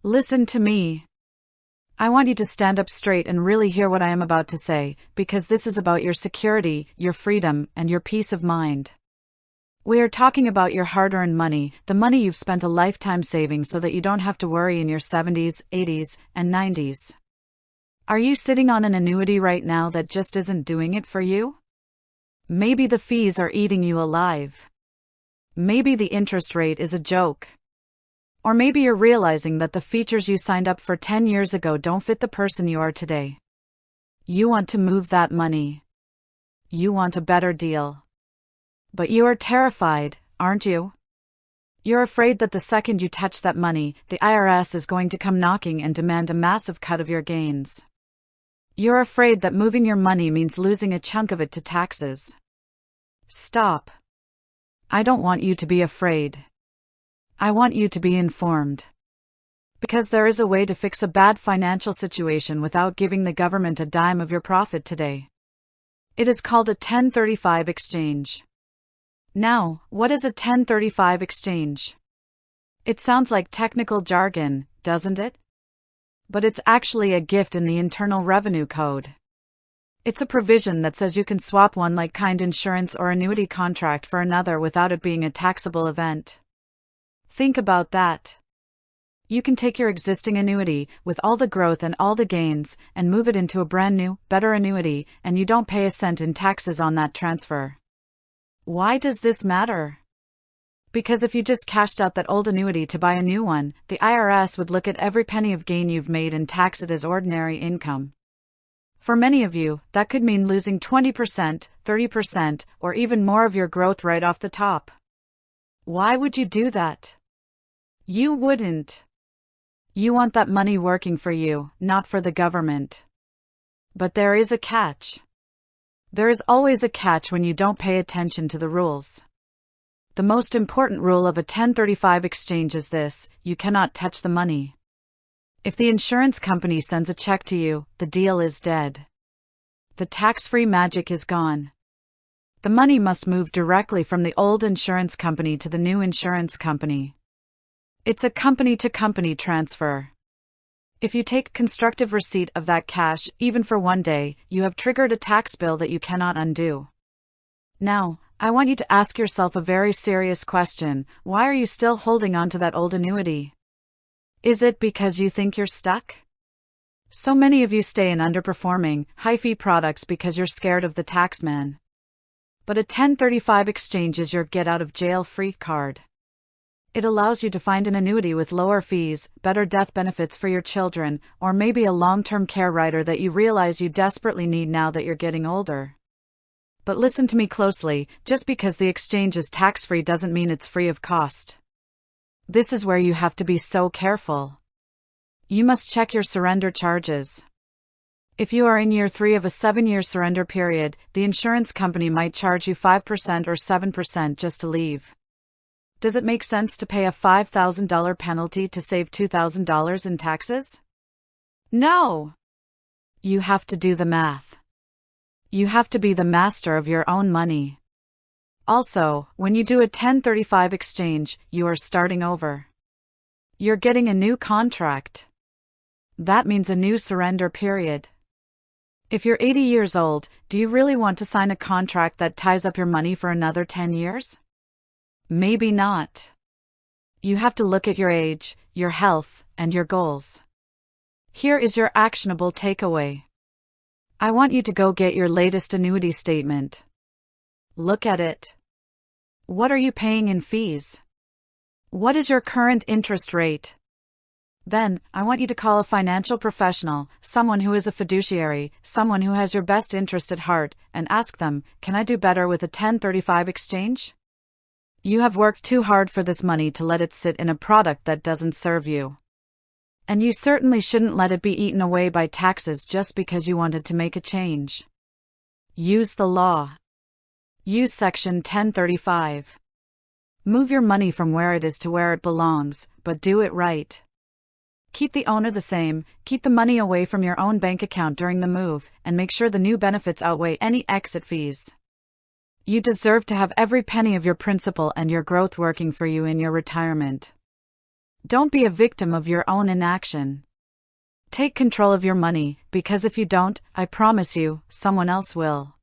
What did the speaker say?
Listen to me. I want you to stand up straight and really hear what I am about to say, because this is about your security, your freedom, and your peace of mind. We are talking about your hard-earned money, the money you've spent a lifetime saving so that you don't have to worry in your 70s, 80s, and 90s. Are you sitting on an annuity right now that just isn't doing it for you? Maybe the fees are eating you alive. Maybe the interest rate is a joke. Or maybe you're realizing that the features you signed up for 10 years ago don't fit the person you are today. You want to move that money. You want a better deal. But you are terrified, aren't you? You're afraid that the second you touch that money, the IRS is going to come knocking and demand a massive cut of your gains. You're afraid that moving your money means losing a chunk of it to taxes. Stop. I don't want you to be afraid. I want you to be informed. Because there is a way to fix a bad financial situation without giving the government a dime of your profit today. It is called a 1035 exchange. Now, what is a 1035 exchange? It sounds like technical jargon, doesn't it? But it's actually a gift in the Internal Revenue Code. It's a provision that says you can swap one like-kind insurance or annuity contract for another without it being a taxable event. Think about that. You can take your existing annuity, with all the growth and all the gains, and move it into a brand new, better annuity, and you don't pay a cent in taxes on that transfer. Why does this matter? Because if you just cashed out that old annuity to buy a new one, the IRS would look at every penny of gain you've made and tax it as ordinary income. For many of you, that could mean losing 20%, 30%, or even more of your growth right off the top. Why would you do that? You wouldn't. You want that money working for you, not for the government. But there is a catch. There is always a catch when you don't pay attention to the rules. The most important rule of a 1035 exchange is this: you cannot touch the money. If the insurance company sends a check to you, the deal is dead. The tax-free magic is gone. The money must move directly from the old insurance company to the new insurance company. It's a company-to-company transfer. If you take constructive receipt of that cash, even for one day, you have triggered a tax bill that you cannot undo. Now, I want you to ask yourself a very serious question: why are you still holding on to that old annuity? Is it because you think you're stuck? So many of you stay in underperforming, high-fee products because you're scared of the taxman. But a 1035 exchange is your get-out-of-jail-free card. It allows you to find an annuity with lower fees, better death benefits for your children, or maybe a long-term care rider that you realize you desperately need now that you're getting older. But listen to me closely: just because the exchange is tax-free doesn't mean it's free of cost. This is where you have to be so careful. You must check your surrender charges. If you are in year 3 of a 7-year surrender period, the insurance company might charge you 5% or 7% just to leave. Does it make sense to pay a $5,000 penalty to save $2,000 in taxes? No! You have to do the math. You have to be the master of your own money. Also, when you do a 1035 exchange, you are starting over. You're getting a new contract. That means a new surrender period. If you're 80 years old, do you really want to sign a contract that ties up your money for another 10 years? Maybe not. You have to look at your age, your health, and your goals. Here is your actionable takeaway. I want you to go get your latest annuity statement. Look at it. What are you paying in fees? What is your current interest rate? Then, I want you to call a financial professional, someone who is a fiduciary, someone who has your best interest at heart, and ask them, can I do better with a 1035 exchange? You have worked too hard for this money to let it sit in a product that doesn't serve you. And you certainly shouldn't let it be eaten away by taxes just because you wanted to make a change. Use the law. Use Section 1035. Move your money from where it is to where it belongs, but do it right. Keep the owner the same, keep the money away from your own bank account during the move, and make sure the new benefits outweigh any exit fees. You deserve to have every penny of your principal and your growth working for you in your retirement. Don't be a victim of your own inaction. Take control of your money, because if you don't, I promise you, someone else will.